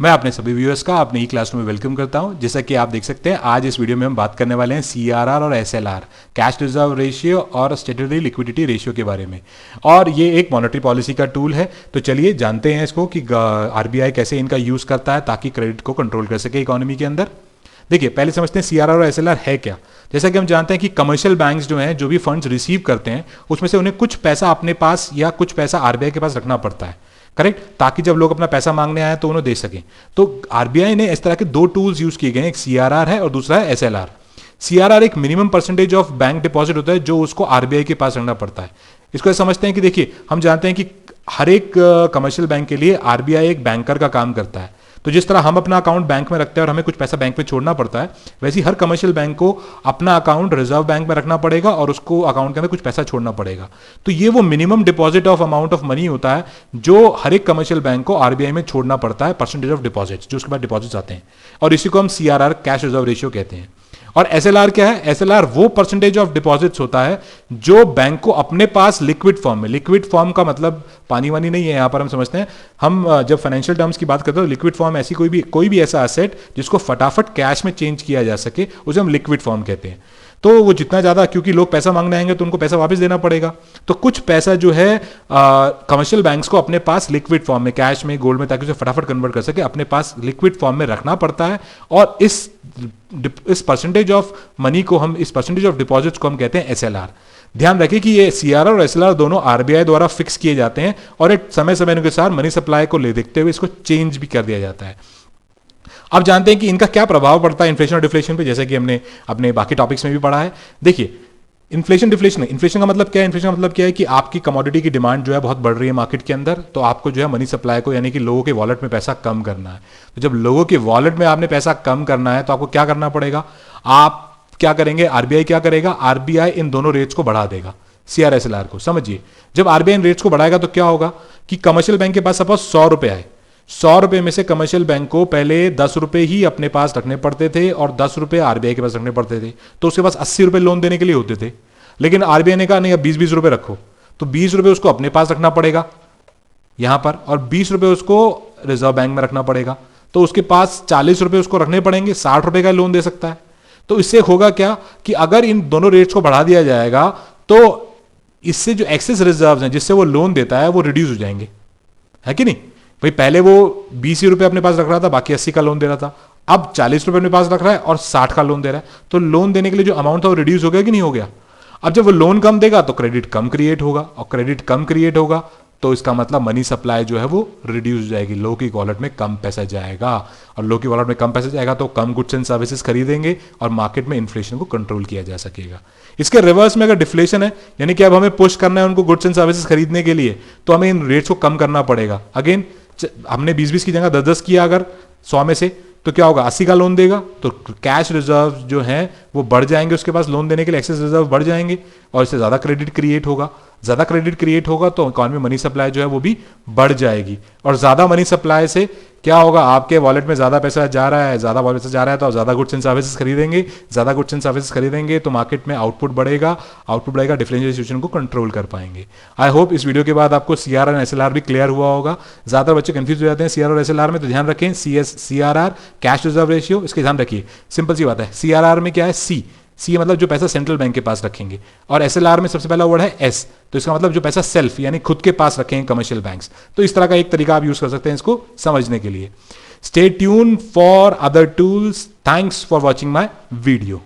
मैं अपने सभी व्यूअर्स का अपने ई क्लास में वेलकम करता हूं। जैसा कि आप देख सकते हैं, आज इस वीडियो में हम बात करने वाले हैं सीआरआर और एसएलआर, कैश रिजर्व रेशियो और स्टैट्यूटरी लिक्विडिटी रेशियो के बारे में। और ये एक मॉनेटरी पॉलिसी का टूल है। तो चलिए जानते हैं इसको कि आरबीआई कैसे इनका यूज करता है ताकि क्रेडिट को कंट्रोल कर सके इकोनॉमी के अंदर। देखिए, पहले समझते हैं सीआरआर और एसएलआर है क्या। जैसा कि हम जानते हैं कि कमर्शियल बैंक्स जो हैं, जो भी फंड्स रिसीव करते हैं, उसमें से उन्हें कुछ पैसा अपने पास या कुछ पैसा आरबीआई के पास रखना पड़ता है, करेक्ट, ताकि जब लोग अपना पैसा मांगने आए तो उन्हें दे सकें। तो आरबीआई ने इस तरह के दो टूल्स यूज किए गए हैं, एक सीआरआर है और दूसरा है एसएलआर। सीआरआर एक minimum percentage of bank deposit होता है जो उसको आरबीआई के पास रखना पड़ता है। इसको समझते हैं कि देखिए, हम जानते हैं कि हर एक कमर्शियल बैंक के लिए आरबीआई एक बैंकर का काम करता है। तो जिस तरह हम अपना अकाउंट बैंक में रखते हैं और हमें कुछ पैसा बैंक में छोड़ना पड़ता है, वैसे ही हर कमर्शियल बैंक को अपना अकाउंट रिजर्व बैंक में रखना पड़ेगा और उसको अकाउंट के अंदर कुछ पैसा छोड़ना पड़ेगा। तो ये वो minimum deposit of amount of money होता है जो हर एक कमर्शियल बैंक को आरबीआई में छोड़ना पड़ता है, परसेंटेज ऑफ डिपॉजिट जो उसके बाद डिपॉजिट्स आते हैं। और इसी को हम सीआरआर, कैश रिजर्व रेशियो कहते हैं। और एसएलआर क्या है? एसएलआर वो परसेंटेज ऑफ डिपॉजिट्स होता है जो बैंक को अपने पास लिक्विड फॉर्म में, लिक्विड फॉर्म का मतलब पानी वानी नहीं है, यहां पर हम समझते हैं, हम जब फाइनेंशियल टर्म्स की बात करते हैं तो लिक्विड फॉर्म ऐसी कोई भी ऐसा एसेट जिसको फटाफट कैश में चेंज किया जा सके, उसे हम लिक्विड फॉर्म कहते हैं। तो वो जितना ज़्यादा, क्योंकि लोग पैसा मांगने आएंगे तो उनको पैसा वापस देना पड़ेगा, तो कुछ पैसा जो है कमर्शियल बैंक्स को अपने पास लिक्विड फॉर्म में, कैश में, गोल्ड में, ताकि उसे फटाफट कन्वर्ट कर सके, अपने पास लिक्विड फॉर्म में रखना पड़ता है। और इस परसेंटेज ऑफ मनी को हम, इस परसेंटेज ऑफ डिपॉजिट्स को हम कहते हैं एसएलआर। ध्यान रखिए कि ये सीआरआर और एसएलआर दोनों आरबीआई द्वारा फिक्स किए जाते हैं और एक समय समय अनुसार मनी सप्लाई को ले देखते हुए इसको चेंज भी कर दिया जाता है। अब जानते हैं कि इनका क्या प्रभाव पड़ता है इन्फ्लेशन और डिफ्लेशन पे, जैसे कि हमने अपने बाकी टॉपिक्स में भी पढ़ा है। देखिए, इन्फ्लेशन डिफ्लेशन, इन्फ्लेशन का मतलब क्या है? इन्फ्लेशन का मतलब क्या है कि आपकी कमोडिटी की डिमांड जो है बहुत बढ़ रही है मार्केट के अंदर, तो आपको जो है मनी सप्लाई को, यानी कि लोगों के वॉलेट में पैसा कम करना है। तो जब लोगों के वॉलेट में आपने पैसा कम करना है तो आपको क्या करना पड़ेगा? आप क्या करेंगे? आरबीआई क्या करेगा? आरबीआई इन दोनों रेट्स को बढ़ा देगा, सीआर एसएलआर को। समझिए, जब आरबीआई इन रेट्स को बढ़ाएगा तो क्या होगा कि कमर्शियल बैंक के पास सपोज 100 रुपए आए, 100 रुपए में से कमर्शियल बैंक को पहले 10 रुपए ही अपने पास रखने पड़ते थे और 10 रुपए आरबीआई के पास रखने पड़ते थे। तो उसके पास 80 रुपए लोन देने के लिए होते थे, लेकिन आरबीआई ने कहा नहीं, अब 20-20 रुपए रखो। तो 20 रुपए उसको अपने पास रखना पड़ेगा यहां पर, और 20 रुपए उसको रिजर्व बैंक में रखना पड़ेगा। तो उसके पास 40 रुपए उसको रखने पड़ेंगे, 60 रुपए का लोन दे सकता है। तो इससे होगा क्या कि अगर इन दोनों रेट्स को बढ़ा दिया जाएगा तो इससे जो एक्सेस रिजर्व हैं जिससे वो लोन देता है वो रिड्यूस हो जाएंगे, है कि नहीं भाई? पहले वो 20 रुपए अपने पास रख रहा था, बाकी 80 का लोन दे रहा था, अब 40 रुपए अपने पास रख रहा है और 60 का लोन दे रहा है। तो लोन देने के लिए जो अमाउंट था वो रिड्यूस हो गया कि नहीं हो गया? अब जब वो लोन कम देगा तो क्रेडिट कम क्रिएट होगा, और क्रेडिट कम क्रिएट होगा तो इसका मतलब मनी सप्लाई जो है वो रिड्यूस हो जाएगी, लोगों की वॉलेट में कम पैसा जाएगा, और लोगों की वॉलेट में कम पैसा जाएगा तो कम गुड्स एंड सर्विसेज खरीदेंगे और मार्केट में इन्फ्लेशन को कंट्रोल किया जा सकेगा। इसके रिवर्स में अगर डिफ्लेशन है, यानी कि अब हमें पुश करना है उनको गुड्स एंड सर्विसेज खरीदने के लिए, तो हमें इन रेट्स को कम करना पड़ेगा। अगेन, हमने 20-20 की जगह 10-10 किया अगर 100 में से, तो क्या होगा? 80 का लोन देगा तो कैश रिजर्व जो है वो बढ़ जाएंगे, उसके पास लोन देने के लिए एक्सेस रिजर्व बढ़ जाएंगे और इससे ज्यादा क्रेडिट क्रिएट होगा। ज्यादा क्रेडिट क्रिएट होगा तो इकोनॉमी मनी सप्लाई जो है वो भी बढ़ जाएगी, और ज्यादा मनी सप्लाई से क्या होगा? आपके वॉलेट में ज्यादा पैसा जा रहा है, ज्यादा वॉलेट से जा रहा है तो आप ज्यादा गुड्स एंड सर्विसेज खरीदेंगे, ज्यादा गुड्स एंड सर्विसेज खरीदेंगे तो मार्केट में आउटपुट बढ़ेगा, आउटपुट बढ़ेगा, डिफरेंशिएशन को कंट्रोल कर पाएंगे। आई होप इस वीडियो के बाद आपको सीआरआर और एसएलआर भी क्लियर हुआ होगा। ज्यादा बच्चे कंफ्यूज हो जाते हैं सीआरआर और एसएलआर में, तो ध्यान रखें सीआरआर, कैश रिजर्व रेशियो, इसके ध्यान रखिए। सिंपल सी बात है, सीआरआर में क्या है? सी मतलब जो पैसा सेंट्रल बैंक के पास रखेंगे, और एसएलआर में सबसे पहला वर्ड है एस, तो इसका मतलब जो पैसा सेल्फ यानी खुद के पास रखेंगे कमर्शियल बैंक्स। तो इस तरह का एक तरीका आप यूज कर सकते हैं इसको समझने के लिए। Stay tune for other tools. Thanks for watching my video.